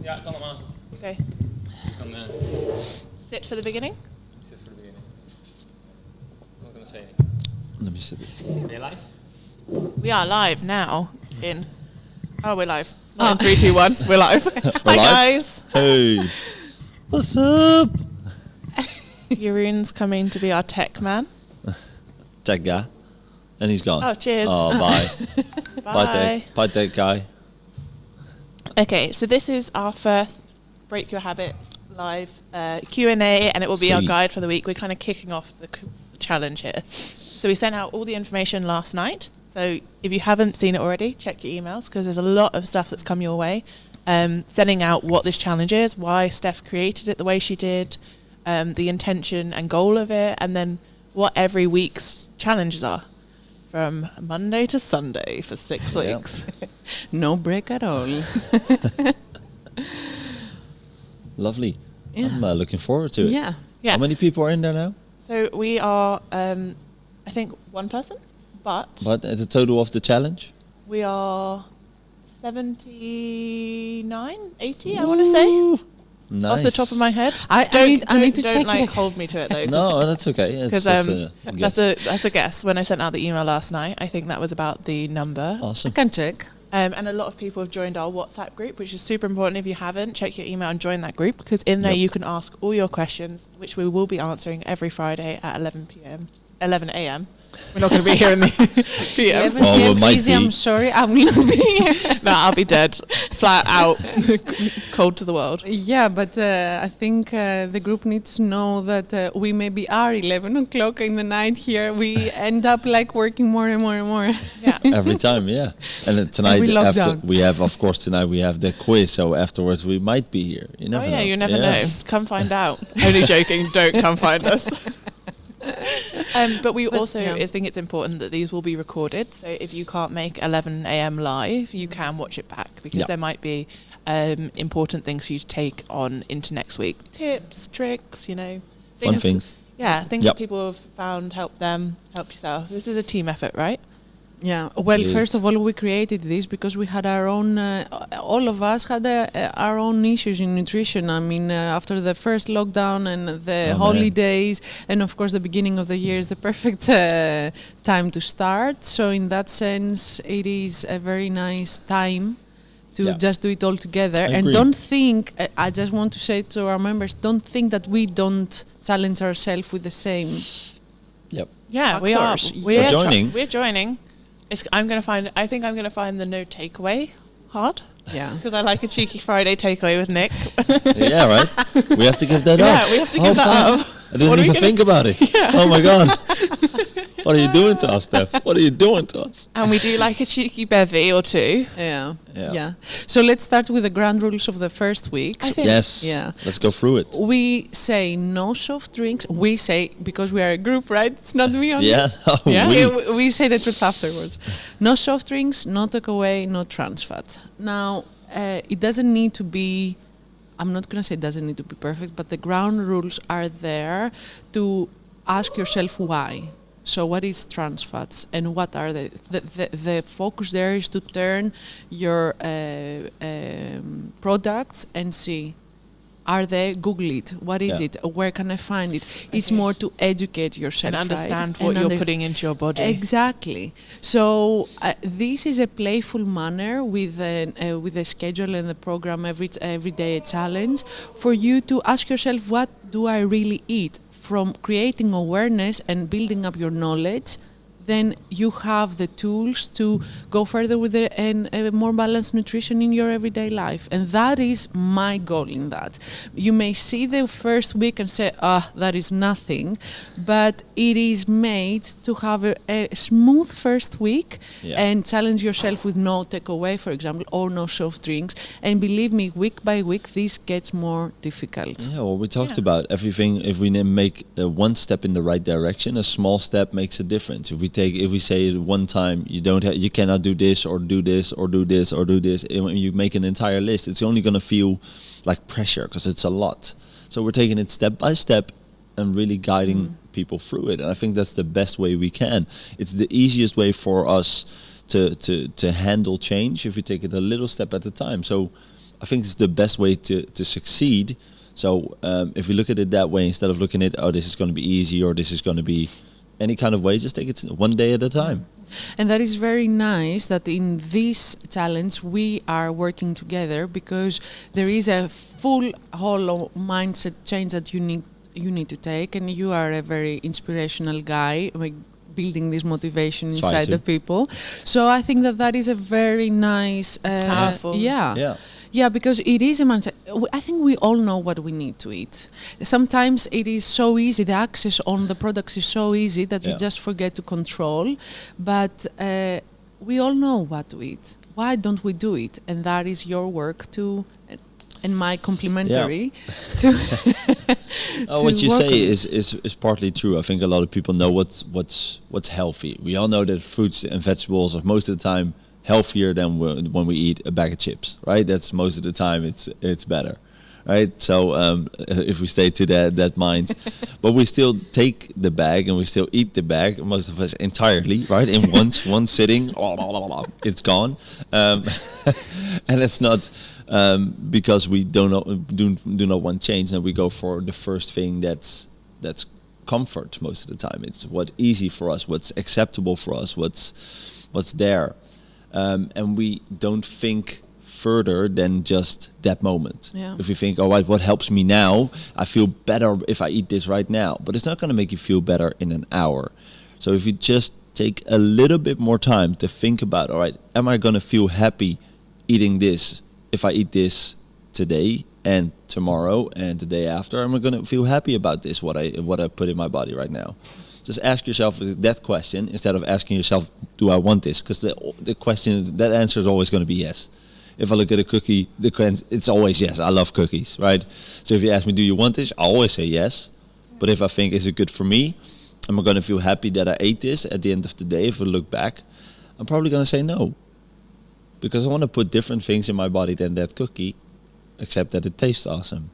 Ja, kan hem aan. Okay. Dus kan Sit for the beginning. sit for the beginning. What am I going to say? Let me sit. Ben je live? We are live now in... Oh, we're live. In 3, 2, 1, we're live. Hi, live? guys. Hey, what's up? Jeroen's coming to be our tech man. Tech guy, and he's gone. Oh, cheers. Oh, bye. Bye. Bye, tech guy. Okay, so this is our first Break Your Habits live Q&A, and it will be our See. guide for the week. We're kind of kicking off the challenge here. So we sent out all the information last night. So if you haven't seen it already, check your emails, because there's a lot of stuff that's come your way. Sending out what this challenge is, why Steph created it the way she did, the intention and goal of it, and then what every week's challenges are. From Monday to Sunday for 6 Yeah. weeks. No break at all. Lovely. Yeah. I'm looking forward to it. Yeah. Yes. How many people are in there now? So we are, I think, one person, but But at the total of the challenge? we are 79, 80, I want to say, Ooh, nice. off the top of my head. I need to don't check like it. hold me to it though. No, that's okay. It's Because just a guess. that's a guess. When I sent out the email last night, I think that was about the number. I Awesome. can check. And a lot of people have joined our WhatsApp group, which is super important. If you haven't, check your email and join that group, because in there Yep. you can ask all your questions, which we will be answering every Friday at 11 a.m. We're not going to be here in the PM. 11 Oh, p.m. it might Easy, be. I'm sorry. I will not be here. No, I'll be dead, flat out, cold to the world. Yeah, but I think the group needs to know that we maybe are 11 o'clock in the night here. We end up like working more and more and more. Yeah. Every time, yeah. And then tonight, Every after lockdown. we have, of course, tonight we have the quiz. So afterwards, we might be here. You never Oh know. yeah, you never know. Come find out. Only joking. Don't come find us. But we also yeah. think it's important that these will be recorded. So if you can't make 11 a.m. live, you can watch it back, because Yeah. there might be important things for you to take on into next week. Tips, tricks, Fun things. Yeah, things Yep. that people have found help them, help yourself. This is a team effort, right? Yeah. Well, Yes. first of all, we created this because we had our own. All of us had our own issues in nutrition. I mean, after the first lockdown and the Oh, man. holidays, and of course, the beginning of the year is the perfect time to start. So, in that sense, it is a very nice time to Yeah. just do it all together. I And agree. don't think. I just want to say to our members, don't think that we don't challenge ourselves with the same. Yep. Yeah, we are. Factors. We're joining. We're joining. I think I'm gonna find the no takeaway hard, Yeah. because I like a cheeky Friday takeaway with Nick. Yeah, right. We have to give that up. Yeah, we have to give that fun. up. I What didn't are we even gonna- think about it. Oh my god. What are you doing to us, Steph? What are you doing to us? And we do like a cheeky bevy or two. Yeah. Yeah. Yeah. So let's start with the ground rules of the first week. I think Yes. Yeah. Let's go through it. We say no soft drinks. We say, because we are a group, right? It's not me only. Yeah. Yeah. We say the truth afterwards. No soft drinks, no takeaway, no trans fat. Now, it doesn't need to be, I'm not going to say it doesn't need to be perfect, but the ground rules are there to ask yourself why. So what is trans fats, and what are they? The focus there is to turn your products and see, are they, Google it, what is Yeah. it, where can I find it? It's Okay. more to educate yourself, And understand right? what And you're putting into your body. Exactly. So this is a playful manner with a schedule and the program every day a challenge for you to ask yourself, what do I really eat? From creating awareness and building up your knowledge, then you have the tools to go further with a more balanced nutrition in your everyday life. And that is my goal in that. You may see the first week and say, that is nothing, but it is made to have a smooth first week. Yeah. And challenge yourself with no takeaway, for example, or no soft drinks. And believe me, week by week, this gets more difficult. Yeah, well, we talked Yeah. about everything. If we make one step in the right direction, a small step makes a difference. If we say it one time, you cannot do this or do this or do this or do this. And when you make an entire list, it's only going to feel like pressure, because it's a lot. So we're taking it step by step and really guiding people through it. And I think that's the best way we can. It's the easiest way for us to handle change if we take it a little step at a time. So I think it's the best way to succeed. So if we look at it that way, instead of looking at, oh, this is going to be easy or this is going to be any kind of way, just take it one day at a time. And that is very nice that in this challenge we are working together, because there is a full whole mindset change that you need to take, and you are a very inspirational guy, like building this motivation inside the people. So I think that is a very nice, it's powerful. Yeah, because it is a mindset. I think we all know what we need to eat. Sometimes it is so easy, the access on the products is so easy that you just forget to control. But we all know what to eat. Why don't we do it? And that is your work to, and my complimentary to. What you say is partly true. I think a lot of people know what's healthy. We all know that fruits and vegetables are most of the time healthier than when we eat a bag of chips, right? That's most of the time it's better, right? So if we stay to that mind, but we still take the bag and we still eat the bag, most of us entirely, right? In one sitting, it's gone, and it's not because we do not want change, and we go for the first thing that's comfort most of the time. It's what's easy for us, what's acceptable for us, what's there. And we don't think further than just that moment. Yeah. If you think, all right, what helps me now? I feel better if I eat this right now. But it's not going to make you feel better in an hour. So if you just take a little bit more time to think about, all right, am I going to feel happy eating this if I eat this today and tomorrow and the day after? Am I going to feel happy about this, what I put in my body right now? Just ask yourself that question instead of asking yourself, do I want this? Because the question, that answer is always going to be yes. If I look at a cookie, it's always yes. I love cookies, right? So if you ask me, do you want this? I always say yes. But if I think, is it good for me? Am I going to feel happy that I ate this at the end of the day? If I look back, I'm probably going to say no. Because I want to put different things in my body than that cookie, except that it tastes awesome.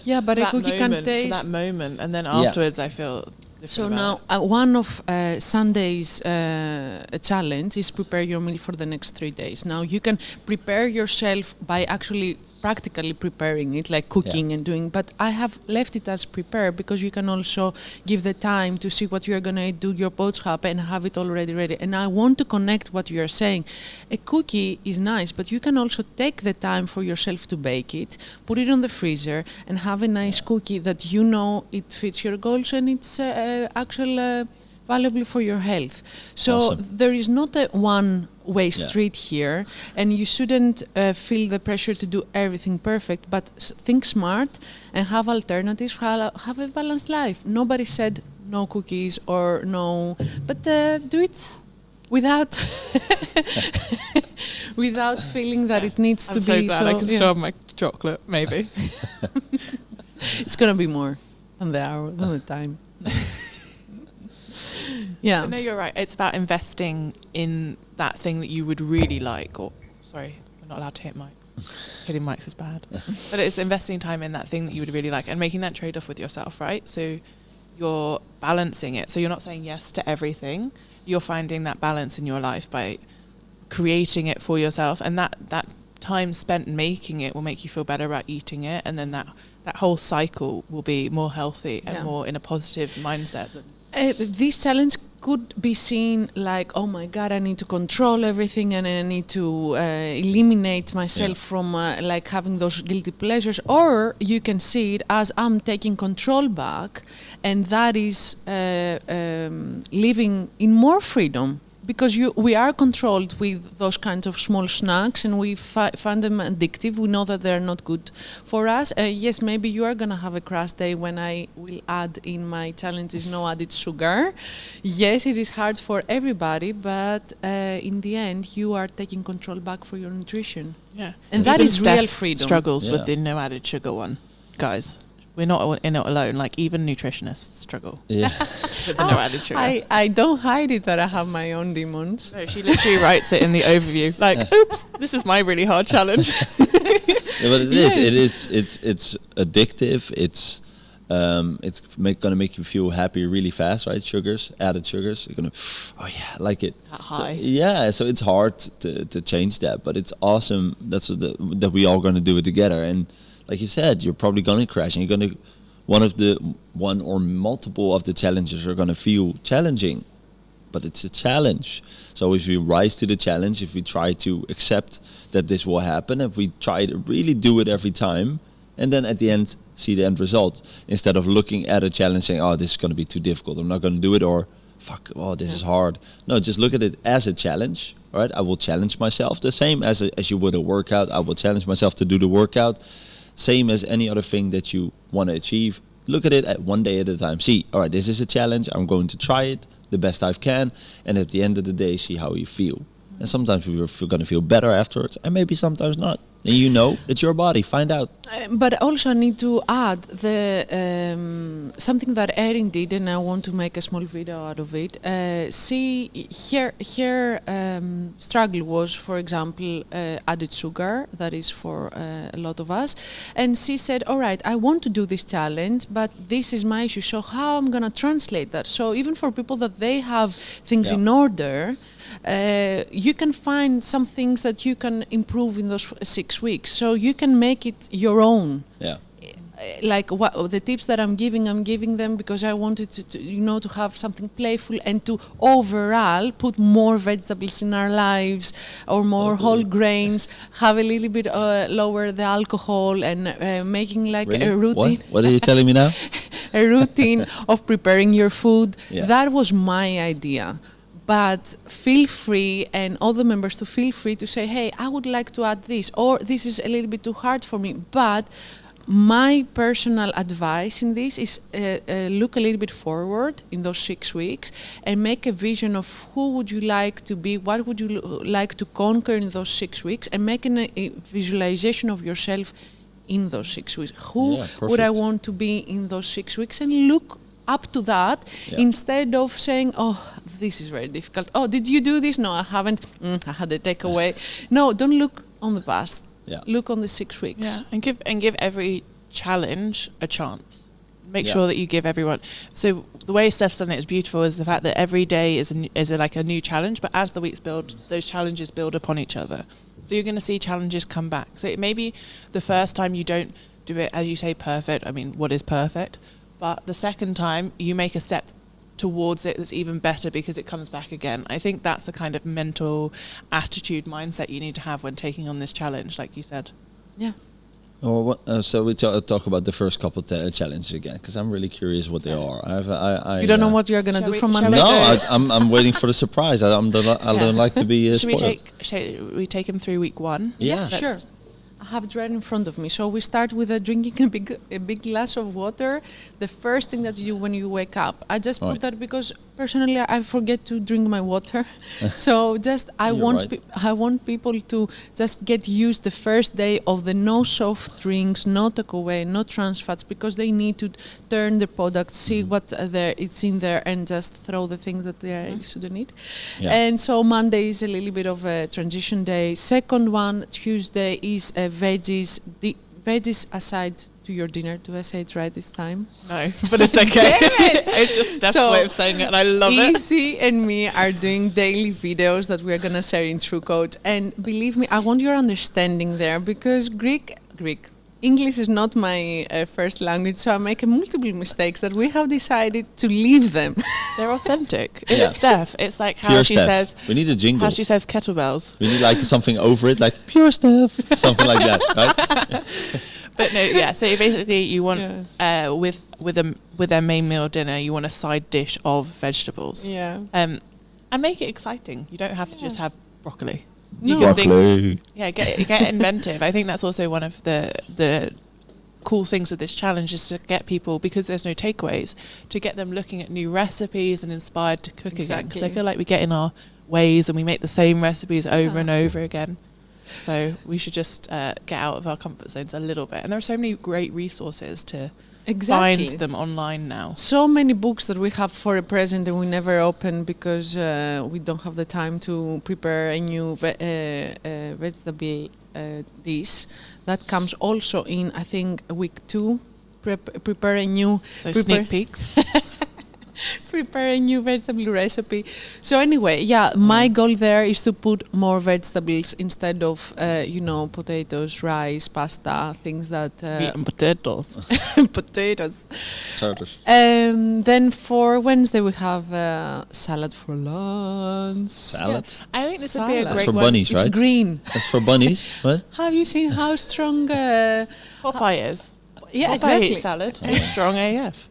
Yeah, but a cookie can taste... For that moment, and then afterwards I feel... So now, one of Sunday's challenge is prepare your meal for the next 3 days. Now, you can prepare yourself by actually practically preparing it, like cooking and doing, but I have left it as prepare because you can also give the time to see what you're going to do your boodschap and have it already ready. And I want to connect what you are saying. A cookie is nice, but you can also take the time for yourself to bake it, put it on the freezer, and have a nice cookie that you know it fits your goals and it's actually valuable for your health. So there is not a one-way street here, and you shouldn't feel the pressure to do everything perfect, but think smart and have alternatives, have a balanced life. Nobody said no cookies or no, but do it without without feeling that it needs to be. I'm so glad I can starve my chocolate, maybe. It's going to be more than the hour, than the time. Yeah. No, you're right. It's about investing in that thing that you would really like. Or, sorry, we're not allowed to hit mics. Hitting mics is bad. But it's investing time in that thing that you would really like and making that trade-off with yourself, right? So you're balancing it. So you're not saying yes to everything. You're finding that balance in your life by creating it for yourself. And that time spent making it will make you feel better about eating it. And then that whole cycle will be more healthy and more in a positive mindset. This challenge could be seen like, oh my God, I need to control everything and I need to eliminate myself from like having those guilty pleasures. Or you can see it as I'm taking control back, and that is living in more freedom. Because we are controlled with those kinds of small snacks, and we find them addictive. We know that they're not good for us. Yes, maybe you are going to have a crash day when I will add in my challenges no added sugar. Yes, it is hard for everybody, but in the end, you are taking control back for your nutrition. Yeah, and that is real freedom. Struggles with the no added sugar one, guys. We're not in it alone. Like, even nutritionists struggle with the no added sugar. I don't hide it that I have my own demons. No, she literally writes it in the overview. Like, oops, this is my really hard challenge. But it is. It's addictive. It's It's gonna make you feel happy really fast, right? Sugars, added sugars. You're gonna, oh yeah, I like it. That So, high. yeah, so it's hard to change that, but it's awesome. That's what that we all gonna do it together. And like you said, you're probably gonna crash, and you're gonna one or multiple of the challenges are gonna feel challenging, but it's a challenge. So if we rise to the challenge, if we try to accept that this will happen, if we try to really do it every time, and then at the end see the end result, instead of looking at a challenge saying, oh, this is going to be too difficult, I'm not going to do it, or fuck, oh, this is hard. No, just look at it as a challenge. All right, I will challenge myself the same as you would a workout. I will challenge myself to do the workout, same as any other thing that you want to achieve. Look at it at one day at a time. See, all right, this is a challenge, I'm going to try it the best I can, and at the end of the day, see how you feel. And sometimes we're going to feel better afterwards, and maybe sometimes not. And you know, it's your body. Find out. But also I need to add the something that Erin did, and I want to make a small video out of it. Her struggle was, for example, added sugar. That is for a lot of us. And she said, all right, I want to do this challenge, but this is my issue. So how I'm going to translate that? So even for people that they have things in order, you can find some things that you can improve in those 6 weeks. So you can make it your own. Yeah. Like what the tips that I'm giving them because I wanted to have something playful and to overall put more vegetables in our lives or more whole grains, have a little bit lower the alcohol and making like Really? a routine. What are you telling me now? A routine of preparing your food. Yeah. That was my idea. But feel free, and all the members to feel free to say, hey, I would like to add this, or this is a little bit too hard for me. But my personal advice in this is look a little bit forward in those 6 weeks and make a vision of who would you like to be, what would you like to conquer in those 6 weeks, and make a visualization of yourself in those 6 weeks. Who would I want to be in those 6 weeks, and look up to that instead of saying, oh, this is very difficult. Oh, did you do this? No, I haven't. I had a takeaway. No, don't look on the past. Yeah. Look on the 6 weeks. Yeah, and give every challenge a chance. Make sure that you give everyone. So the way Steph's done it is beautiful. Is the fact that every day is like a new challenge, but as the weeks build, those challenges build upon each other. So you're going to see challenges come back. So it may be the first time you don't do it, as you say, perfect. I mean, what is perfect? But the second time you make a step towards it that's even better because it comes back again. I think that's the kind of mental attitude, mindset you need to have when taking on this challenge, like you said. Yeah. So we talk about the first couple challenges again, because I'm really curious what they are. You don't know what you're going to do from Monday? No, I'm waiting for the surprise. I don't like to be spoiled. Should we take him through week 1? Yeah, sure. I have it right in front of me. So we start with drinking a big glass of water. The first thing that you do when you wake up. I just put that because personally I forget to drink my water. So just I want people to just get used the first day of the no soft drinks, no takeaway, no trans fats, because they need to turn the product, see what it's in there, and just throw the things that they shouldn't eat. Yeah. And so Monday is a little bit of a transition day. Second one, Tuesday, is veggies. Veggies aside to your dinner. Do I say it right this time? No, but it's okay. It's just Steph's way of saying it, and I love it. Easy and me are doing daily videos that we're going to share in TrueCoach. And believe me, I want your understanding there, because English is not my first language, so I make multiple mistakes that we have decided to leave them. They're authentic. It's Steph. It's like how pure she Steph. says. We need a jingle. How she says kettlebells. We need like something over it, like pure Steph, something like that, right? But no, yeah. So basically, you want with their main meal dinner, you want a side dish of vegetables. Yeah. And make it exciting. You don't have to just have broccoli. You can think, get inventive. I think that's also one of the cool things of this challenge, is to get people, because there's no takeaways, to get them looking at new recipes and inspired to cook again. Because I feel like we get in our ways and we make the same recipes over and over again. So we should just get out of our comfort zones a little bit. And there are so many great resources to find them online now. So many books that we have for a present and we never open because we don't have the time to prepare a new vegetable dish. That comes also in, I think, week 2 prepare a new So prepare- sneak peeks. prepare a new vegetable recipe. So anyway, yeah, my goal there is to put more vegetables instead of potatoes, rice, pasta, things that Meat and potatoes. potatoes. Turtles. Then for Wednesday we have salad for lunch. Salad. I think this would be a Salad. great For one. bunnies, It's right? green. That's for bunnies. What? Have you seen how strong? Popeye is. Yeah, Popeye exactly. eats salad. He's strong AF.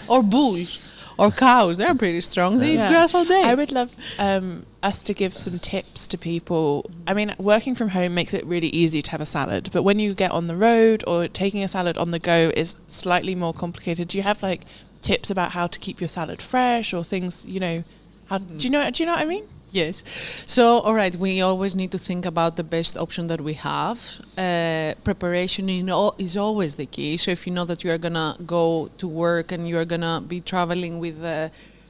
Or bulls, or cows. They're pretty strong. They eat Yeah. grass all day. I would love us to give some tips to people. I mean, working from home makes it really easy to have a salad, but when you get on the road or taking a salad on the go is slightly more complicated. Do you have like tips about how to keep your salad fresh or things? How do you know? Do you know what I mean? Yes. So, all right, we always need to think about the best option that we have. Preparation is always the key. So, if you know that you are going to go to work and you are going to be traveling with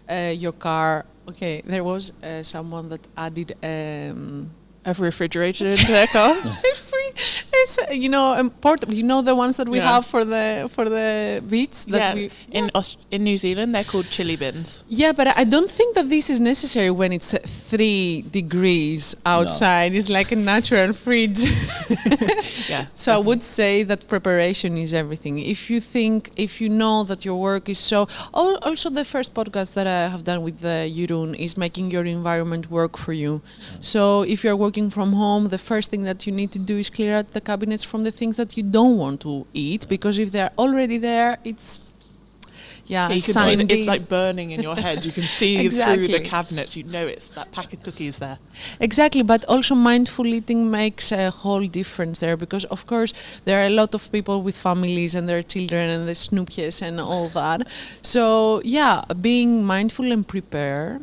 your car. Okay, there was someone that added... A refrigerator into their car. it's portable. The ones that we Yeah. have for the beach. That Yeah, in New Zealand they're called chili bins. Yeah, but I don't think that this is necessary when it's 3 degrees outside. It's like a natural fridge. Yeah. So I would say that preparation is everything. If you know that your work is so... Also, the first podcast that I have done with Jeroen is making your environment work for you. So if you're working from home, the first thing that you need to do is clear out the cabinets from the things that you don't want to eat, because if they're already there, it's... Yeah, you can see it's like burning in your head. You can see through the Exactly. cabinets. You know it's that pack of cookies there. Exactly, but also mindful eating makes a whole difference there, because of course there are a lot of people with families and their children and the snoepjes and all that. So yeah, being mindful and prepare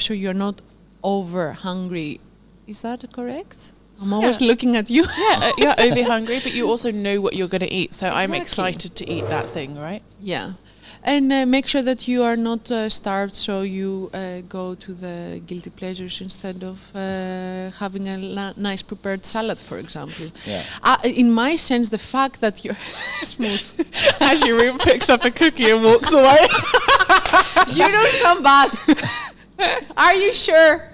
so you're not over hungry. Is that correct? I'm always looking at you. Yeah, you're over hungry, but you also know what you're going to eat. So I'm Exactly. excited to eat that thing, right? Yeah. And make sure that you are not starved, so you go to the guilty pleasures instead of having a nice prepared salad, for example. Yeah. In my sense, the fact that you're smooth, As Jeroen picks up a cookie and walks away. you don't come back. Are you sure?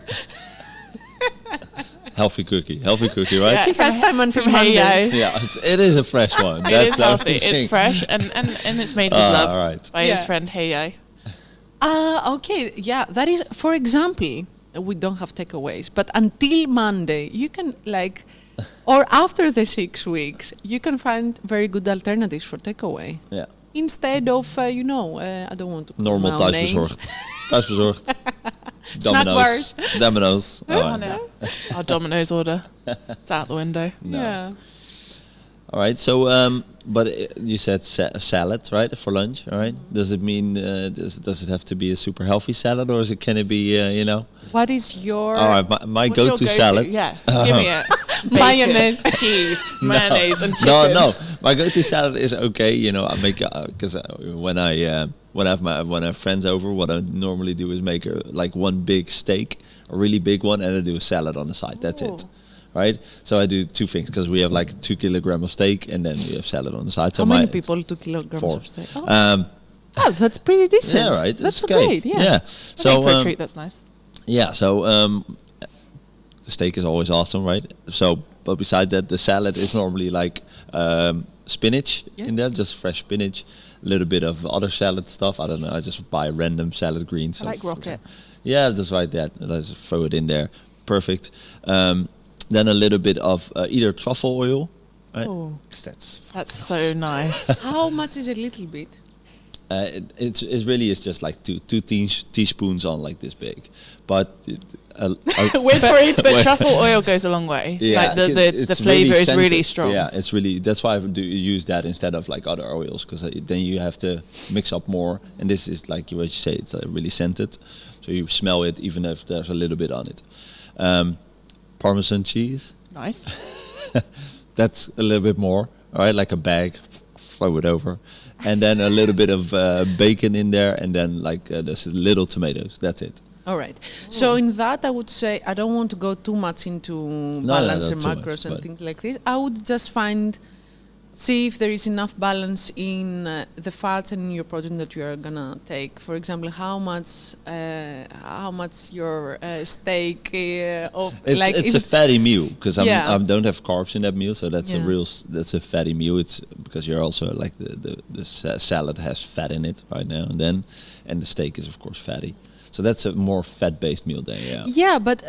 Healthy cookie, right? Yeah. First time on From Hey Yo. Yeah, it is a fresh one. It is the only healthy. It's thing. fresh and it's made with love all right. by Yeah. his friend Hey Yo. Okay, yeah, that is, for example, we don't have takeaways, but until Monday, you can or after the 6 weeks, you can find very good alternatives for takeaway. Yeah. Instead of, I don't want to... Normal call out names. thuisbezorgd. Thuisbezorgd. Snack bars. Domino's. Oh, All right. no. Our Domino's order. It's out the window. No. Yeah. All right. So, but you said salad, right, for lunch. All right. Does it mean does it have to be a super healthy salad, or can it be What is your... All right. My What's your go-to salad. Yeah. Give me it. Mayonnaise. Bacon, cheese, mayonnaise, and chicken. No. My go-to salad is okay. I make because when I have friends over, what I normally do is make one big steak, a really big one, and I do a salad on the side. That's it. Right. So I do 2 things, because we have 2 kilograms of steak, and then we have salad on the side. So How many people 2 kilograms 4. of steak? Oh, that's pretty decent. Yeah, right. That's okay. great, yeah. So So for a treat, that's nice. yeah. So the steak is always awesome, right? So, but besides that, the salad is normally spinach in there, just fresh spinach, a little bit of other salad stuff. I don't know. I just buy random salad greens. I like rocket. Yeah, just right that. I just throw it in there. Perfect. Then a little bit of either truffle oil, right? Oh, 'Cause that's so nice. How much is a little bit? It's really is just two teaspoons on this big, but Wait for it, but truffle oil goes a long way. yeah, the it's flavor is really scented. strong. Yeah, it's really, that's why I do use that instead of other oils, because then you have to mix up more, and this is what you say, it's really scented, so you smell it even if there's a little bit on it. Parmesan cheese, Nice. that's a little bit more, all right, like a bag, throw it over, and then a little bit of bacon in there, and then there's little tomatoes. That's it. All right. So in that, I would say, I don't want to go too much into balance not and too much, macros and but- things like this. I would just find see if there is enough balance in the fats and in your protein that you are gonna take. For example, how much your steak of It's is a it fatty meal because Yeah. I don't have carbs in that meal, so that's Yeah. that's a fatty meal. It's because you're also like the salad has fat in it right now and then, and the steak is of course fatty. So that's a more fat-based meal then, yeah. Yeah, but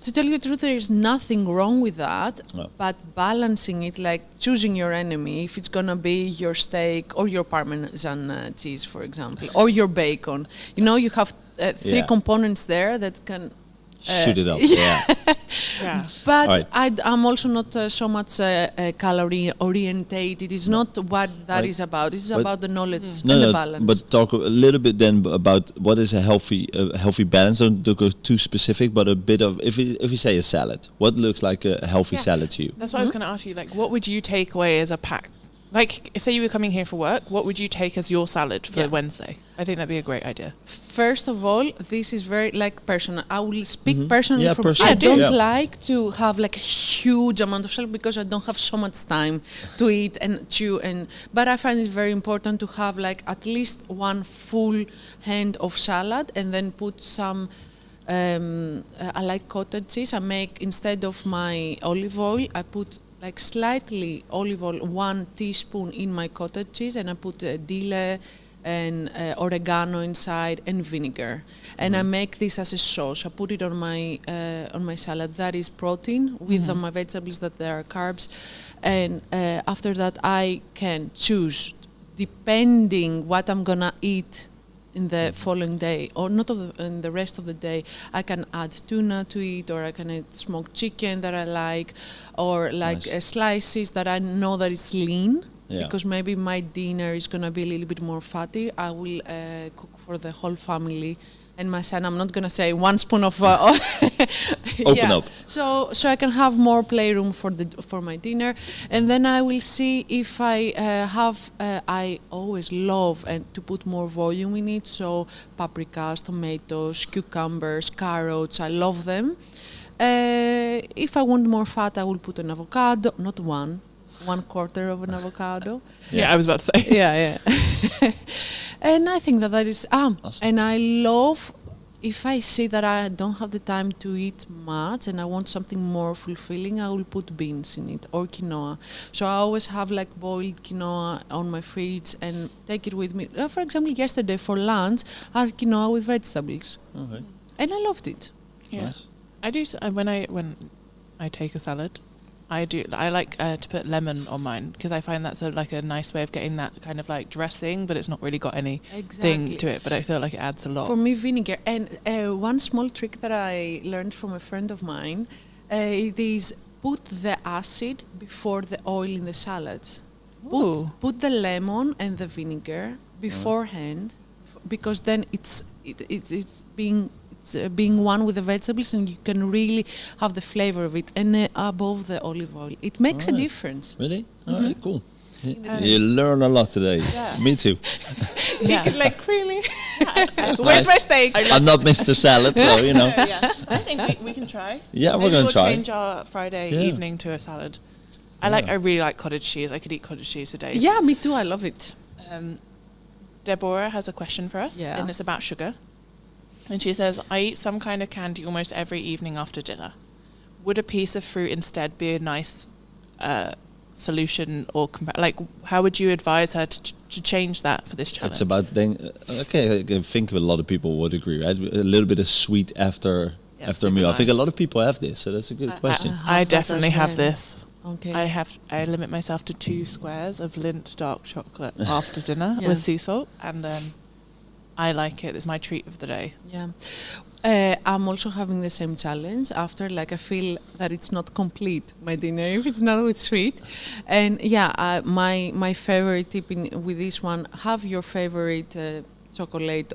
to tell you the truth, there is nothing wrong with that. No. But balancing it, like choosing your enemy, if it's gonna be your steak or your Parmesan cheese, for example, or your bacon. You know, you have three Yeah. components there that can. Shoot it up, yeah. Yeah. But Right. I'm also not so much calorie orientated. It's not what that Right. is about. It's But- about the knowledge No, and the no, balance. but talk a little bit then about what is a healthy balance. Don't go too specific, but a bit of if we say a salad, what looks like a healthy Yeah. salad to you? That's what I was going to ask you. Like, what would you take away as a pack? Like, say you were coming here for work, what would you take as your salad for Yeah. Wednesday? I think that'd be a great idea. First of all, this is very like personal. I will speak personally. Yeah, from personal. I don't Yeah. like to have like a huge amount of salad because I don't have so much time to eat and chew. But I find it very important to have like at least one full hand of salad and then put some. I like cottage cheese. I make instead of my olive oil, I put like slightly olive oil, 1 teaspoon in my cottage cheese, and I put dill and oregano inside and vinegar, and I make this as a sauce. I put it on my salad. That is protein with my vegetables that there are carbs, and after that I can choose depending what I'm gonna eat in the following day or not in the rest of the day. I can add tuna to it, or I can add smoked chicken that I like, or like Nice. slices that I know that it's lean. Yeah. Because maybe my dinner is gonna be a little bit more fatty. I will cook for the whole family and my son. I'm not gonna say 1 spoon of. Open up. So I can have more playroom for my dinner, and then I will see if I have. I always love to put more volume in it. So paprikas, tomatoes, cucumbers, carrots. I love them. If I want more fat, I will put an avocado, not 1/4 of an avocado. Yeah, I was about to say. Yeah. And I think that is Awesome. and I love if I see that I don't have the time to eat much and I want something more fulfilling, I will put beans in it or quinoa. So I always have like boiled quinoa on my fridge and take it with me. For example, yesterday for lunch, I had quinoa with vegetables, Okay. and I loved it. Yeah. Nice. I do when I take a salad, I like to put lemon on mine because I find that's like a nice way of getting that kind of like dressing, but it's not really got any thing to it, but I feel like it adds a lot. For me, vinegar. And one small trick that I learned from a friend of mine, it is put the acid before the oil in the salads. Ooh. Put the lemon and the vinegar beforehand, because then it's being one with the vegetables, and you can really have the flavor of it, and above the olive oil. It makes a Alright. difference. Really? All right, cool. And You learn a lot today. Yeah. Me too. Yeah. Like, really? Where's nice. my steak? I'm not Mr. Salad, so you know. Yeah. I think we can try. Yeah, we're Maybe gonna we'll try. change our Friday Yeah. evening to a salad. Yeah. I really like cottage cheese. I could eat cottage cheese for days. Yeah, me too. I love it. Deborah has a question for us, Yeah. and it's about sugar. And she says, I eat some kind of candy almost every evening after dinner. Would a piece of fruit instead be a nice solution, or like how would you advise her to change that for this challenge? It's about then. Okay, I think a lot of people would agree, right? A little bit of sweet after Yeah, after a super meal. I think a nice. lot of people have this, so that's a good question. have I that definitely as have well. this. Okay. I limit myself to 2 squares of Lindt dark chocolate after dinner Yeah. with sea salt, and I like it. It's my treat of the day. Yeah. I'm also having the same challenge after, like, I feel that it's not complete, my dinner, if it's not with sweet. And yeah, my favorite tip with this one, have your favorite chocolate,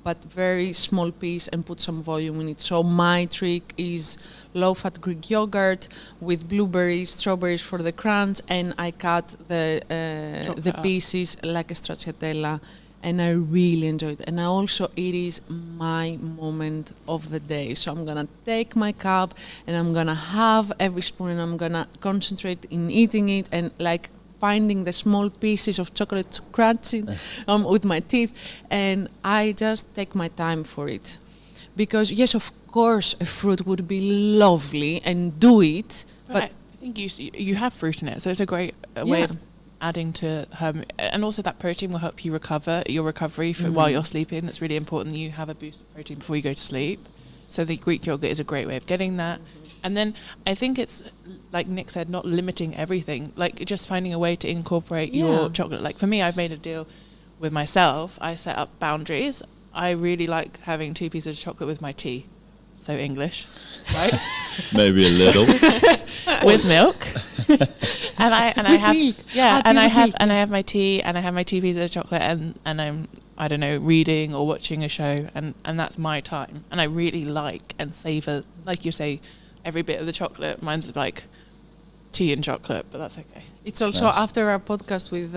but very small piece, and put some volume in it. So my trick is low-fat Greek yogurt with blueberries, strawberries for the crunch, and I cut the Chocolate. pieces like a stracciatella. And I really enjoy it. And it is my moment of the day. So I'm gonna take my cup and I'm gonna have every spoon, and I'm gonna concentrate in eating it, and like finding the small pieces of chocolate scratching with my teeth, and I just take my time for it. Because yes, of course, a fruit would be lovely and do it, but I think you have fruit in it, so it's a great way Yeah. of adding to her, and also that protein will help you recover your recovery for while you're sleeping. That's really important that you have a boost of protein before you go to sleep. So the Greek yogurt is a great way of getting that. And then I think it's, like Nick said, not limiting everything, like just finding a way to incorporate Yeah. your chocolate. Like for me, I've made a deal with myself. I set up boundaries. I really like having 2 pieces of chocolate with my tea. So English, right? Maybe a little. With milk. and I With have milk. yeah, Ah, and tea I with have milk. and I have my tea and I have my 2 pieces of chocolate and I'm, I don't know, reading or watching a show, and that's my time. And I really like and savor, like you say, every bit of the chocolate. Mine's like tea and chocolate, but that's okay. it's also Nice. after our podcast with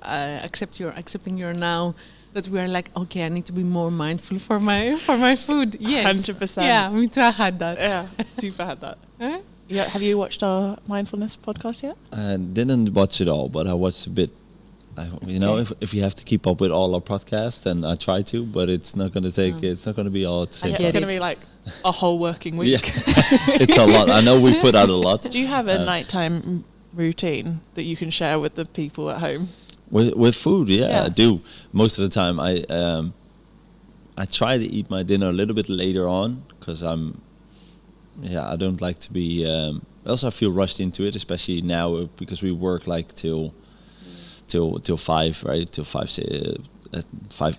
accepting your now that we are like, okay, I need to be more mindful for my food. Yes, 100%. Yeah, me too. I had that. Yeah, super had that. Huh? Yeah, have you watched our mindfulness podcast yet? I didn't watch it all, but I watched a bit. You know, Okay. if you have to keep up with all our podcasts, then I try to, but it's not going to take. It's not going to be all at the same Yeah, time. it's going to be like a whole working week. Yeah, it's a lot. I know we put out a lot. Do you have a nighttime routine that you can share with the people at home? With food, yeah, I Yes. do. Most of the time, I try to eat my dinner a little bit later on because I don't like to be. Also, I feel rushed into it, especially now because we work like till 5, right? Till 5,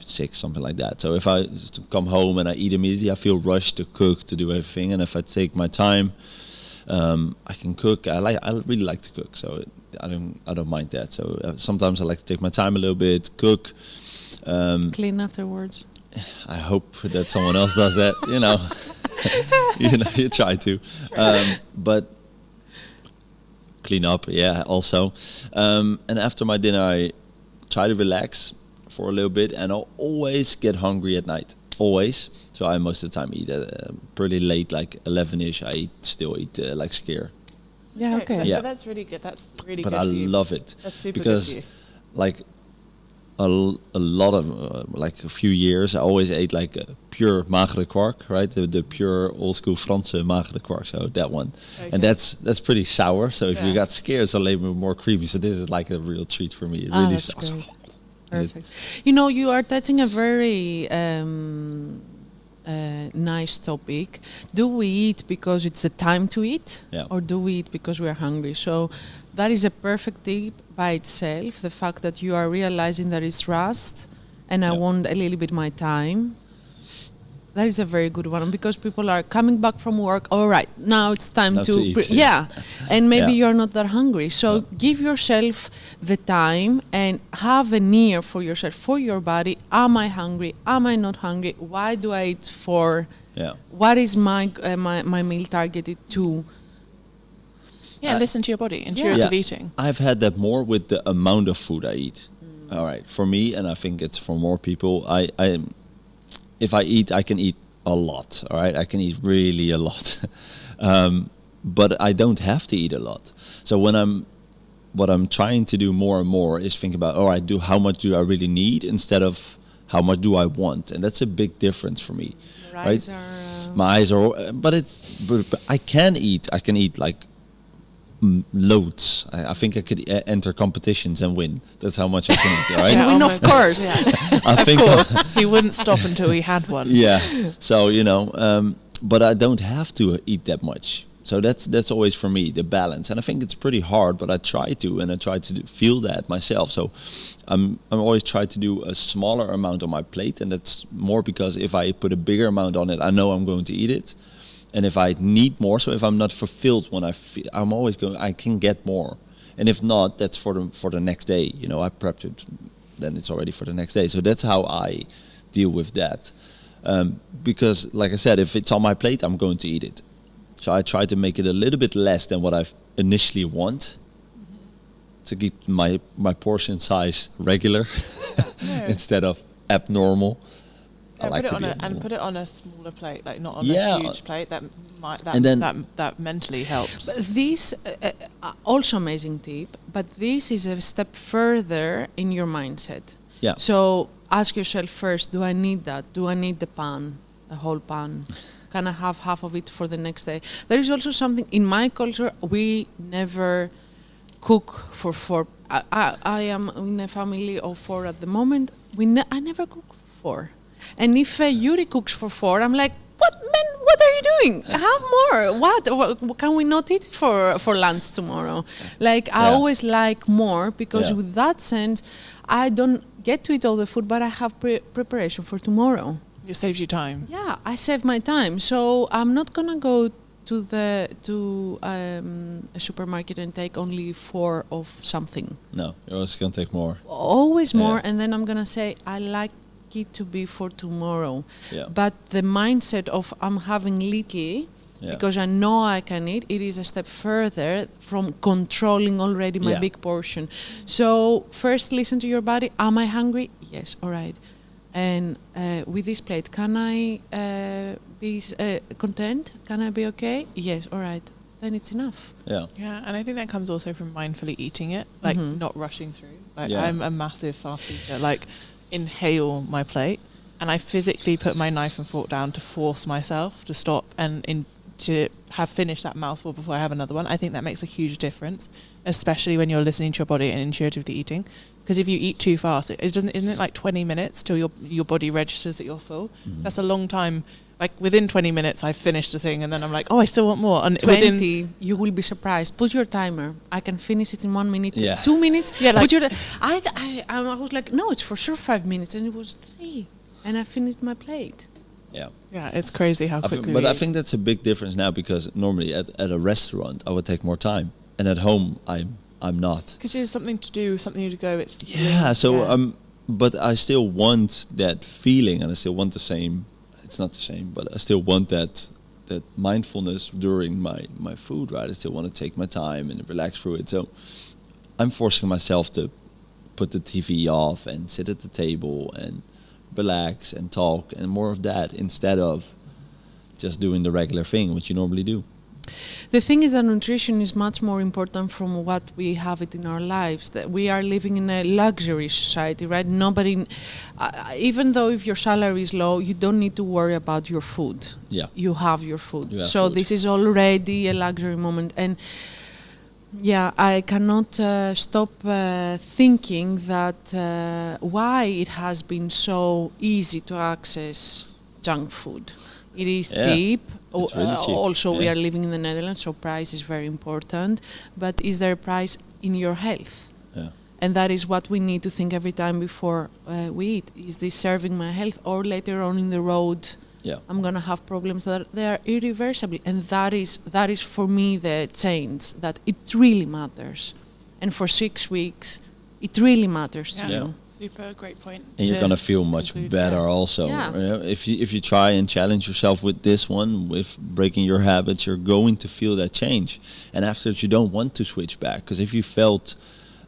6, something like that. So if I just come home and I eat immediately, I feel rushed to cook, to do everything. And if I take my time, I can cook. I really like to cook, so I don't mind that. So sometimes I like to take my time a little bit, cook. Clean afterwards. I hope that someone else does that. You know, you try to, but clean up, yeah. Also, and after my dinner, I try to relax for a little bit, and I'll always get hungry at night. Always. So I most of the time eat pretty late, like 11ish. I still eat like skyr. Yeah, okay. Yeah. But that's really good. That's really But good I for you. love it That's super because, good for you. like, a lot of like a few years, I always ate like pure magere kwark, right? The pure old school Franse magere kwark. So that one, Okay. and that's pretty sour. So if you Yeah. got scared, it's a little bit more creamy. So this is like a real treat for me. It Ah, really that's sours. great. Perfect. You know, you are touching a very nice topic. Do we eat because it's the time to eat, Yeah. or do we eat because we are hungry? So that is a perfect tip by itself. The fact that you are realizing that it's rust, and I Yeah. want a little bit my time. That is a very good one, because people are coming back from work. All right, now it's time Now to eat, yeah, and maybe Yeah. you're not that hungry. So give yourself the time and have an ear for yourself, for your body. Am I hungry? Am I not hungry? Why do I eat for? Yeah. What is my meal targeted to? Yeah, listen to your body, Yeah. intuitive eating. I've had that more with the amount of food I eat. All right, for me, and I think it's for more people. If I eat, I can eat a lot. All right, I can eat really a lot, but I don't have to eat a lot. So what I'm trying to do more and more is think about, all right, how much do I really need instead of how much do I want, and that's a big difference for me. Your Right? eyes are, My eyes are, but I can eat. I can eat like loads. I think I could enter competitions and win. That's how much I can eat. Right? Yeah. win, oh of my God. course. Yeah. I Of think course, he wouldn't stop until he had one. Yeah. So but I don't have to eat that much. So that's always for me the balance, and I think it's pretty hard, but I try to, and I try to feel that myself. So I'm always try to do a smaller amount on my plate, and that's more because if I put a bigger amount on it, I know I'm going to eat it, and if I need more, so if I'm not fulfilled when I'm always going, I can get more, and if not, that's for the next day. You know, I prepped it, then it's already for the next day. So that's how I deal with that, because like I said, if it's on my plate, I'm going to eat it. So I try to make it a little bit less than what I initially want, to keep my portion size regular Yeah. instead of abnormal. I like put to it be on a and model. put it on a smaller plate, like not on Yeah. a huge plate. That might that And then- that mentally helps. But this also amazing tip, but this is a step further in your mindset. Yeah. So ask yourself first, do I need that? Do I need the pan, a whole pan? Can I have half of it for the next day? There is also something in my culture, we never cook for four. I am in a family of four at the moment. I never cook for four. And if Yuri cooks for four, I'm like, what, man, what are you doing? Have more. What can we not eat for lunch tomorrow? Like, I Yeah. always like more because Yeah. with that sense, I don't get to eat all the food, but I have preparation for tomorrow. It saves you time. Yeah, I save my time. So I'm not gonna go to a supermarket and take only 4 of something. No, you're always gonna take more. Always more, Yeah. and then I'm gonna say I like it to be for tomorrow. Yeah. But the mindset of I'm having little Yeah. because I know I can eat, it is a step further from controlling already my Yeah. big portion. So first listen to your body. Am I hungry? Yes, all right. And with this plate, can I be content? Can I be okay? Yes, all right. Then it's enough. Yeah. Yeah, and I think that comes also from mindfully eating it, like Mhm. not rushing through. Like Yeah. I'm a massive fast eater. Like inhale my plate, and I physically put my knife and fork down to force myself to stop and to have finished that mouthful before I have another one. I think that makes a huge difference, especially when you're listening to your body and intuitively eating. Because if you eat too fast, it doesn't. Isn't it like 20 minutes till your body registers that you're full? Mm-hmm. That's a long time. Like within 20 minutes, I finished the thing, and then I'm like, oh, I still want more. And 20, within you will be surprised. Put your timer. I can finish it in 1 minute, Yeah. 2 minutes. Yeah, like- Put your, I was like, no, it's for sure 5 minutes, and it was 3, and I finished my plate. Yeah. yeah, it's crazy how quickly. But we I eat. think that's a big difference now because normally at a restaurant I would take more time, and at home I'm not. Because there's something to do, something to go. It's Yeah. So yeah. but I still want that feeling, and I still want the same. It's not the same, but I still want that mindfulness during my food. Right. I still want to take my time and relax through it. So I'm forcing myself to put the TV off and sit at the table and relax and talk and more of that instead of just doing the regular thing which you normally do. The thing is that nutrition is much more important from what we have it in our lives. That we are living in a luxury society, right? Nobody, even though if your salary is low, you don't need to worry about your food. Yeah. You have your food. You have So food. this is already a luxury moment. And yeah, I cannot stop thinking that why it has been so easy to access junk food. It is Yeah, cheap. it's really cheap, Also, we yeah. are living in the Netherlands, so price is very important. But is there a price in your health? Yeah. And that is what we need to think every time before we eat. Is this serving my health? Or later on in the road, Yeah. I'm gonna have problems that they are irreversible, and that is for me the change that it really matters. And for 6 weeks, it really matters to Yeah. you. Super great point. And you're to gonna feel much conclude. better also. Yeah. If you try and challenge yourself with this one, with breaking your habits, you're going to feel that change. And after that, you don't want to switch back, because if you felt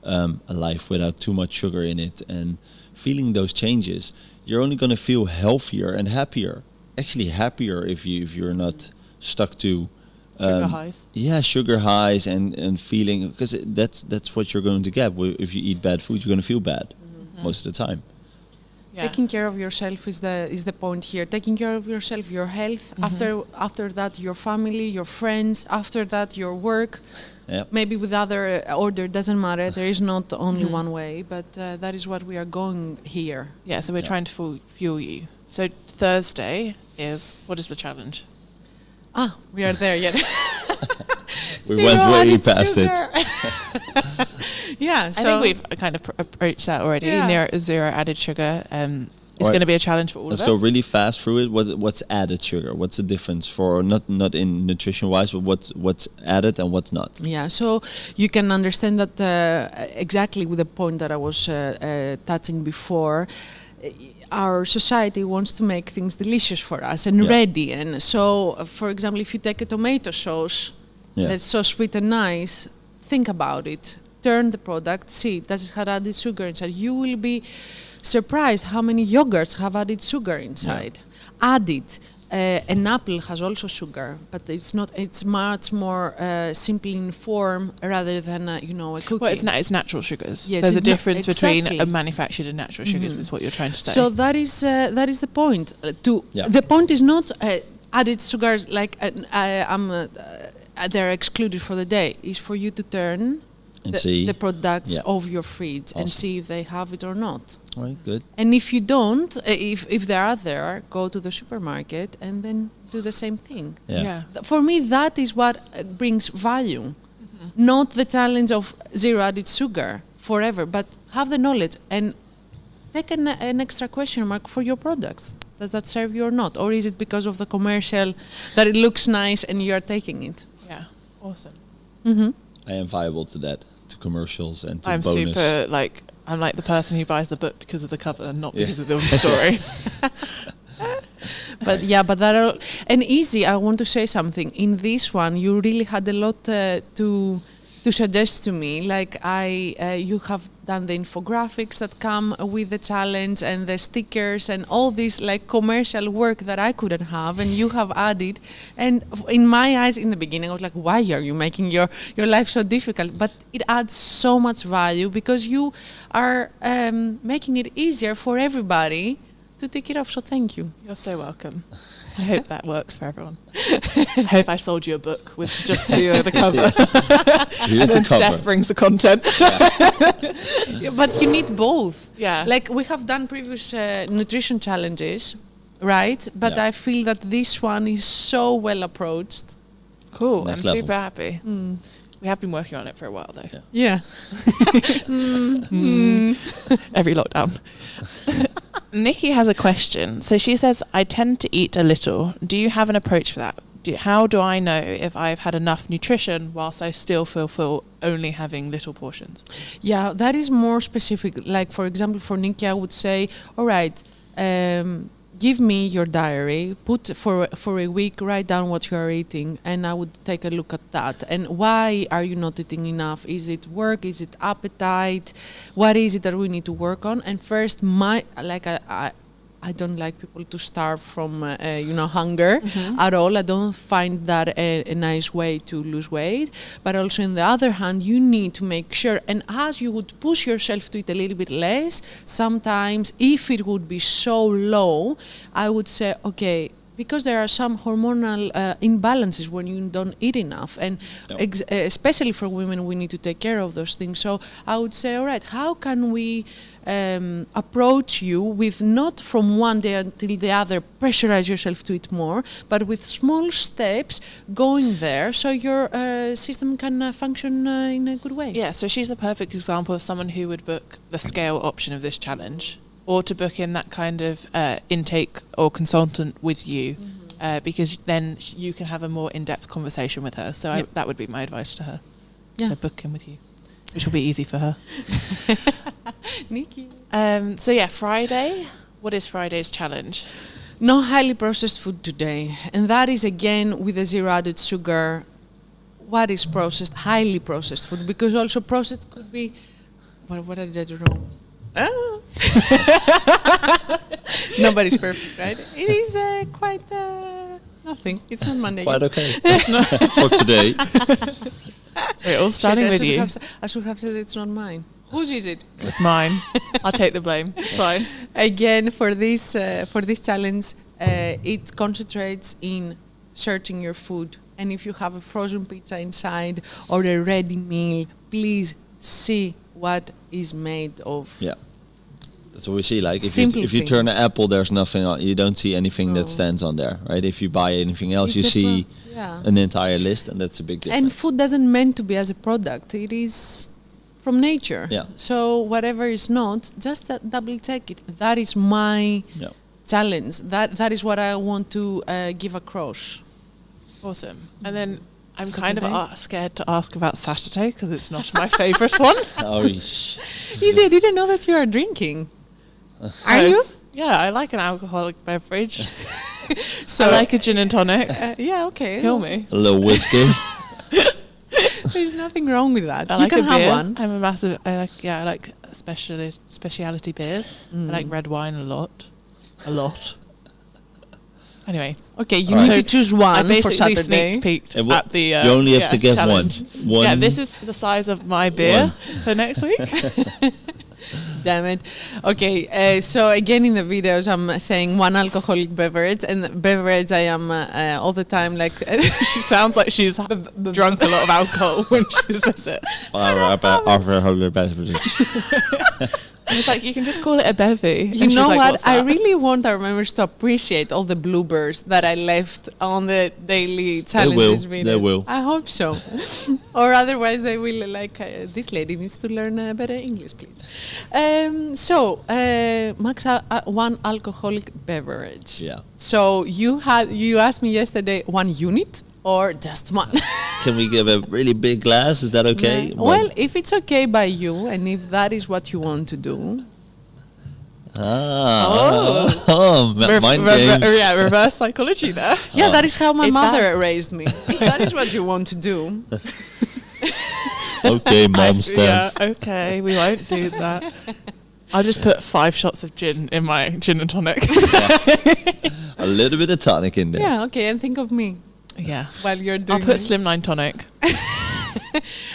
a life without too much sugar in it and feeling those changes, you're only gonna feel healthier and happier. Actually, happier if you're not stuck to Sugar highs. Yeah, sugar highs and feeling, because that's what you're going to get. If you eat bad food, you're going to feel bad most of the time. Yeah. Taking care of yourself is the point here. Taking care of yourself, your health. After that, your family, your friends. After that, your work. Yeah. Maybe with other order, doesn't matter. There is not only one way, but that is what we are going here. Yeah, so we're Yeah. trying to fuel you. So Thursday is, what is the challenge? We are there yet. We went way added past it. sugar. Yeah, I so think we've kind of approached that already. Yeah. Zero added sugar is Alright. going to be a challenge for all Let's of go us. really fast through it. What's added sugar? What's the difference for not in nutrition wise, but what's added and what's not? yeah, so you can understand that exactly with the point that I was touching before. Our society wants to make things delicious for us and Yeah. ready. And so, for example, if you take a tomato sauce Yeah. that's so sweet and nice, think about it. turn the product, see, does it have added sugar inside? You will be surprised how many yogurts have added sugar inside. Added. An apple has also sugar, but it's not. It's much more simple in form rather than a cookie. Well, it's natural sugars. Yes, There's a it's difference between exactly. a manufactured and natural sugars, is what you're trying to say. So that is the point. Yeah. The point is not added sugars like they're excluded for the day. It's for you to turn And see. the products Yeah. of your fridge and Awesome. see if they have it or not. All right, good. And if you don't, if they are there, go to the supermarket and then do the same thing. Yeah. For me, that is what brings value, not the challenge of zero added sugar forever, but have the knowledge and take an extra question mark for your products. Does that serve you or not? Or is it because of the commercial that it looks nice and you are taking it? Yeah, awesome. Mm-hmm. I am viable to that, to commercials and to I'm bonus. super I'm like the person who buys the book because of the cover and not Yeah. because of the story. But that are, and easy. I want to say something. In this one, you really had a lot to suggest to me. Like you have done the infographics that come with the challenge and the stickers and all this like commercial work that I couldn't have, and you have added. And in my eyes, in the beginning, I was like, why are you making your life so difficult? But it adds so much value because you are making it easier for everybody to take it off. So thank you. You're so welcome. I hope that works for everyone. I hope I sold you a book with just the cover. Here's And then the cover. Steph brings the content. Yeah, but you need both. Yeah. Like we have done previous nutrition challenges, right? But Yeah. I feel that this one is so well approached. Cool. Next I'm level. super happy. We have been working on it for a while though. Yeah. Yeah. Every lockdown. Nikki has a question. So she says, I tend to eat a little. Do you have an approach for that? How do I know if I've had enough nutrition whilst I still feel full only having little portions? Yeah, that is more specific. Like, for example, for Nikki, I would say, all right, give me your diary, put for a week, write down what you are eating, and I would take a look at that. And why are you not eating enough? Is it work? Is it appetite? What is it that we need to work on? And first, I don't like people to starve from, hunger at all. I don't find that a nice way to lose weight. But also, on the other hand, you need to make sure, and as you would push yourself to eat a little bit less, sometimes if it would be so low, I would say, okay, because there are some hormonal imbalances when you don't eat enough. And especially for women, we need to take care of those things. So I would say, all right, how can we approach you with not from one day until the other, pressurize yourself to eat more, but with small steps going there so your system can function in a good way. Yeah, so she's the perfect example of someone who would book the scale option of this challenge, or to book in that kind of intake or consultant with you, because then you can have a more in-depth conversation with her. So that would be my advice to her, to book in with you, which will be easy for her. Nikki. So yeah, Friday. What is Friday's challenge? No highly processed food today. And that is again with a zero added sugar. What is processed? Highly processed food. Because also processed could be, what did I do wrong? Oh. Nobody's perfect, right? It is quite nothing. It's not Monday. Quite okay. For today. We're all starting with you. I should have said it's not mine. Whose is it? It's mine. I'll take the blame. It's fine. Again, for this challenge, it concentrates in searching your food. And if you have a frozen pizza inside or a ready meal, please see what is made of. Yeah. That's what we see. Like Simple if you turn an things. apple, there's nothing on. You don't see anything No. that stands on there, right? If you buy anything else, you It's a see yeah. an entire list, and that's a big difference. And food doesn't meant to be as a product. It is from nature. Yeah. So whatever is not, just double check it. That is my Yeah. challenge. That is what I want to give across. Awesome. And then I'm Saturday? kind of scared to ask about Saturday because it's not my favourite one. Oh, Easy, I didn't know that you are drinking. Are No. you? Yeah, I like an alcoholic beverage. So I like a gin and tonic. yeah, okay. Kill me. a little whiskey. There's nothing wrong with that. I You like can a have beer. one. I'm a massive. I like specialty beers. I like red wine a lot. Anyway, Okay, you All need right. to choose I one for basically Saturday. sneak peeked And what- at the. you only have to get challenge. one. Yeah, this is the size of my beer for next week. Damn it. Okay, so again in the videos I'm saying one alcoholic beverage, and beverage I am all the time like She sounds like she's drunk a lot of alcohol when she says it. And it's like, you can just call it a bevy. You And she's know like, what? "What's I that?" really want our members to appreciate all the bloopers that I left on the daily challenges will. video. They will. I hope so. Or otherwise they will like, this lady needs to learn better English, please. Max, one alcoholic beverage. Yeah. So you asked me yesterday one unit or just one? Can we give a really big glass? Is that okay? Yeah. Well, if it's okay by you and if that is what you want to do. Mind games. Yeah, reverse psychology there. Yeah, that is how my If mother raised me. If that is what you want to do. Okay, mom stuff. Yeah, okay, we won't do that. I'll just put 5 shots of gin in my gin and tonic. A little bit of tonic in there. Yeah, okay, and think of me Yeah. while you're doing I'll put it. Slim 9 tonic.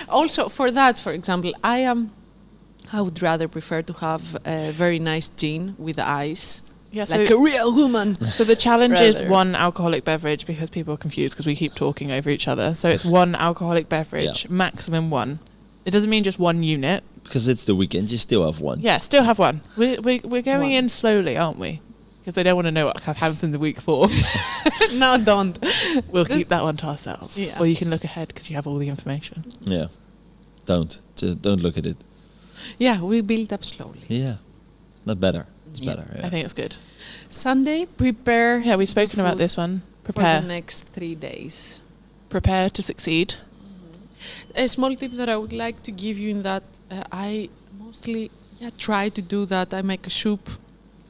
Also, for that, for example, I would rather prefer to have a very nice gin with ice, Yeah, like a real woman. So the challenge is Rather. one alcoholic beverage, because people are confused because we keep talking over each other. So it's one alcoholic beverage, maximum one. It doesn't mean just one unit. Because it's the weekend, you still have one. Yeah, still have one. We're going One. in slowly, aren't we? Because they don't want to know what happens in week 4. No, don't. We'll keep that one to ourselves. Yeah. Or you can look ahead because you have all the information. Yeah. Just don't look at it. Yeah, we build up slowly. Yeah. Not better. It's Yeah. better. Yeah. I think it's good. Sunday, prepare Yeah, we've spoken about food this one. for Prepare. the next 3 days. Prepare to succeed. A small tip that I would like to give you in that I mostly try to do that. I make a soup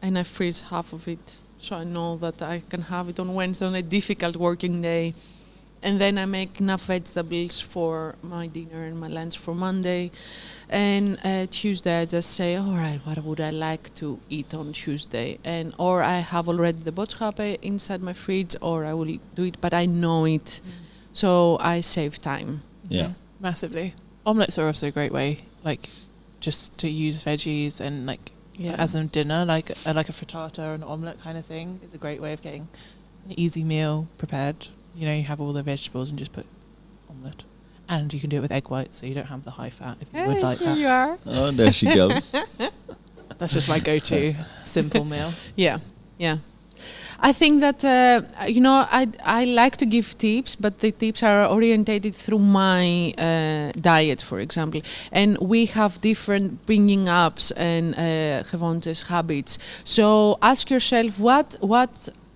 and I freeze half of it, so I know that I can have it on Wednesday on a difficult working day. And then I make enough vegetables for my dinner and my lunch for Monday. And Tuesday I just say, all right, what would I like to eat on Tuesday? And or I have already the boodschappen inside my fridge, or I will do it, but I know it, so I save time. Yeah. Massively. Omelets are also a great way, like, just to use veggies and, like, as a dinner, like a frittata or an omelette kind of thing is a great way of getting an easy meal prepared. You know, you have all the vegetables and just put omelette. And you can do it with egg whites, so you don't have the high fat if you would like Here you that. are. Oh, there she goes. That's just my go-to simple meal. Yeah. I think that I like to give tips, but the tips are orientated through my diet, for example, and we have different bringing ups and Gevonte's habits. So ask yourself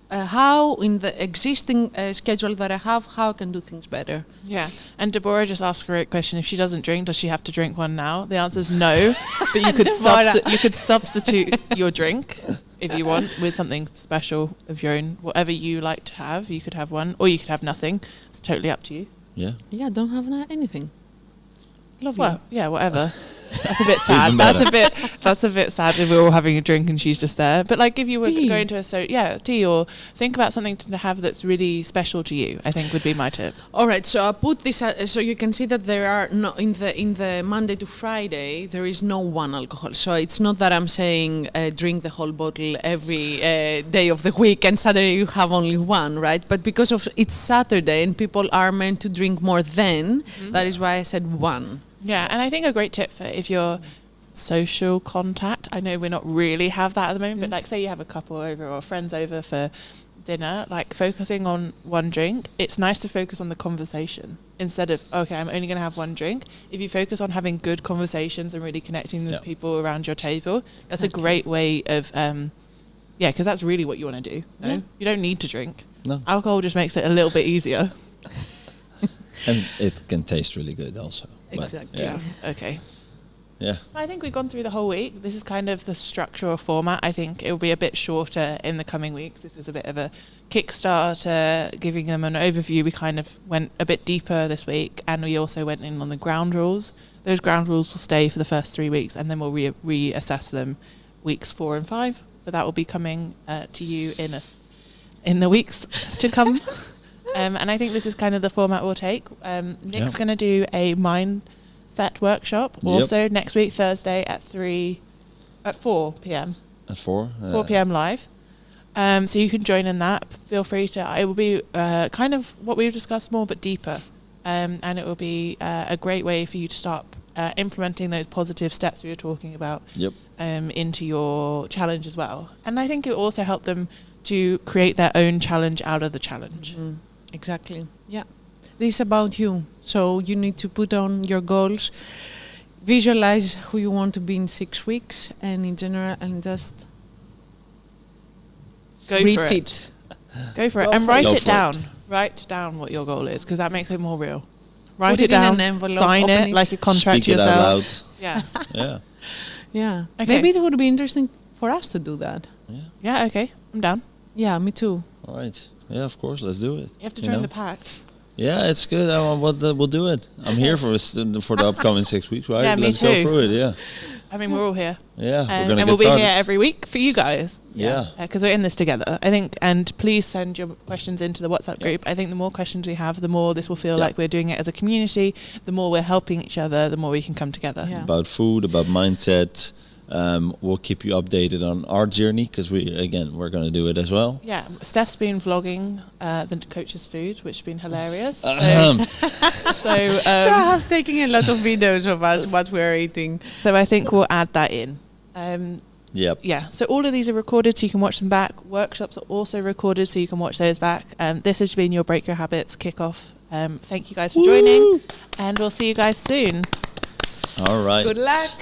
how in the existing schedule that I have, how I can do things better. Yeah. And Deborah just asked a great question. If she doesn't drink, does she have to drink one now? The answer is no. But you could you could substitute your drink if you want with something special of your own. Whatever you like to have, you could have one, or you could have nothing. It's totally up to you. Yeah. Yeah, don't have anything. Lovely. Well, yeah, whatever. That's a bit sad. Even That's a bit sad if we're all having a drink and she's just there. But like if you were Tea. going to tea, or think about something to have that's really special to you, I think would be my tip. All right, so I put this so you can see that there are no in the Monday to Friday there is no one alcohol. So it's not that I'm saying drink the whole bottle every day of the week and Saturday you have only one, right? But because of it's Saturday and people are meant to drink more then, that is why I said one. Yeah, and I think a great tip for if you're social contact, I know we're not really have that at the moment, but like say you have a couple over or friends over for dinner, like focusing on one drink, it's nice to focus on the conversation instead of, okay, I'm only going to have one drink. If you focus on having good conversations and really connecting with people around your table, that's a great way of, because that's really what you want to do. No? Yeah. You don't need to drink. No. Alcohol just makes it a little bit easier. And it can taste really good also. But, Exactly. yeah. Okay. Yeah. I think we've gone through the whole week. This is kind of the structure or format. I think it will be a bit shorter in the coming weeks. This is a bit of a kickstarter, giving them an overview. We kind of went a bit deeper this week, and we also went in on the ground rules. Those ground rules will stay for the first 3 weeks, and then we'll reassess them weeks 4 and 5. But that will be coming to you in the weeks to come. And I think this is kind of the format we'll take. Nick's going to do a mindset workshop also next week, Thursday at 4 p.m. At 4? 4 p.m. live. So you can join in that. Feel free to. It will be kind of what we've discussed more, but deeper. And it will be a great way for you to start implementing those positive steps we were talking about into your challenge as well. And I think it will also help them to create their own challenge out of the challenge. Mm. Exactly. Yeah. This is about you. So you need to put on your goals, visualize who you want to be in 6 weeks, and in general, and just reach it. Go for it. Go And for write it. it Go for down. it. Write down what your goal is, because that makes it more real. Write Put it it in down, an envelope, sign open it it. like a contract Speak to it out yourself. Yeah. loud. Yeah. Yeah. Okay. Maybe it would be interesting for us to do that. Yeah. Yeah, okay. I'm down. Yeah, me too. All right. Yeah, of course. Let's do it. You have to You join know? the pack. Yeah, it's good. We'll do it. I'm here for the upcoming 6 weeks, right? Yeah, me Let's too. go through it. Yeah. I mean, we're all here. Yeah. We're gonna and get we'll be started. here every week for you guys. Yeah. Because we're in this together, I think. And please send your questions into the WhatsApp group. I think the more questions we have, the more this will feel like we're doing it as a community. The more we're helping each other, the more we can come together. Yeah. About food, about mindset. We'll keep you updated on our journey because we're going to do it as well. Yeah, Steph's been vlogging the coach's food, which has been hilarious. So So I have taken a lot of videos of us, what we're eating. so I think we'll add that in. Yep. Yeah, so all of these are recorded so you can watch them back. Workshops are also recorded so you can watch those back. This has been your Break Your Habits kickoff. Thank you guys for joining, and we'll see you guys soon. All right. Good luck.